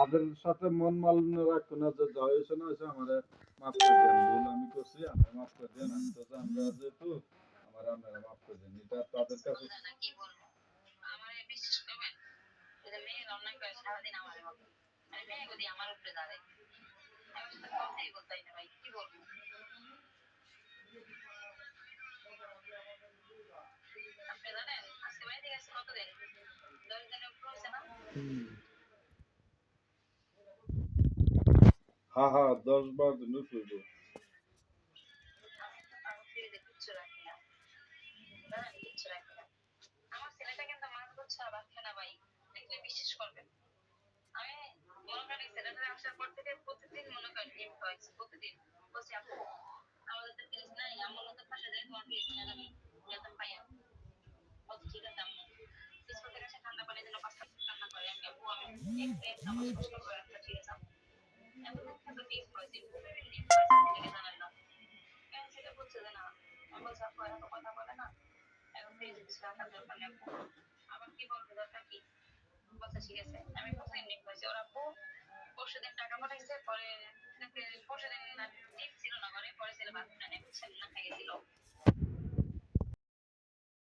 তাদের সাথে মন মালিন্য রাখো না, যে যা হয়েছে না হয়েছে আমারে মাফ করে দেন, ভুল আমি করছি, আমারে মাফ করে দেন, আমি তো আমরা যেহেতু আমার আপনারা মাফ করে দেন, এটা তাদের কাছে। কি বলবো, আমার বিশ্বাস করবেন, যে মেয়ের অন্যায় করে সারাদিন আমার মতো, মানে মেয়ে যদি আমার উপরে দাঁড়ায়, আমার সাথে কথাই বলতাই না ভাই, কি বলবো। আপনি জানেন আজকে বাড়ি থেকে আসছে কতদিন, 10 দিনের উপর হয়েছে না? হ্যাঁ হ্যাঁ, 10-12 দিন হইব। আমি তো আমার ফ্রিজে কিচ্ছু রাখি না, জানেন, কিচ্ছু রাখি না। আমার ছেলেটা কিন্তু মাছ গোছ ছাড়া ভাত খায় না ভাই, দেখলে বিশ্বাস করবেন। আমি মনে করেন এই ছেলেটা আসার পর থেকে প্রতিদিন মনে করেন ডিম খাওয়াইছি, প্রতিদিন বলছি আপু আমাদের তো ফ্রিজ নাই, আমার মতো পাশে যাই তোমার ফ্রিজ নিয়ে যাবি, যেতাম পাইয়া বলছি ঠিক আছে আম্মু। স্কুল থেকে এসে ঠান্ডা পানির জন্য 5 কাপ রান্না করে, আমি আপু আমি এক প্লেট আমার কষ্ট করে একটা, ঠিক আছে আম্মু। এতদিন কিন্তু ডিম খাওয়াইছি, প্রতিদিন ডিম খাওয়াইছি, ছেলেকে জানেন না কেন, ছেলে বলছে যে না, আমি বলছি আপু এত কথা বলে না, এখন ফ্রিজে কিছু রাখার দরকার নেই আপু, আবার কি বলবে দরকার কি, বলছে ঠিক আছে। আমি প্রতিদিন ডিম খাইছি, ওর আপু পরশুদিন টাকা পাঠাইছে, পরে পরশুদিন ডিম ছিল না ঘরে, পরে ছেলে ভাত খায় নাই, বুঝছেন, না খাই গেছিল।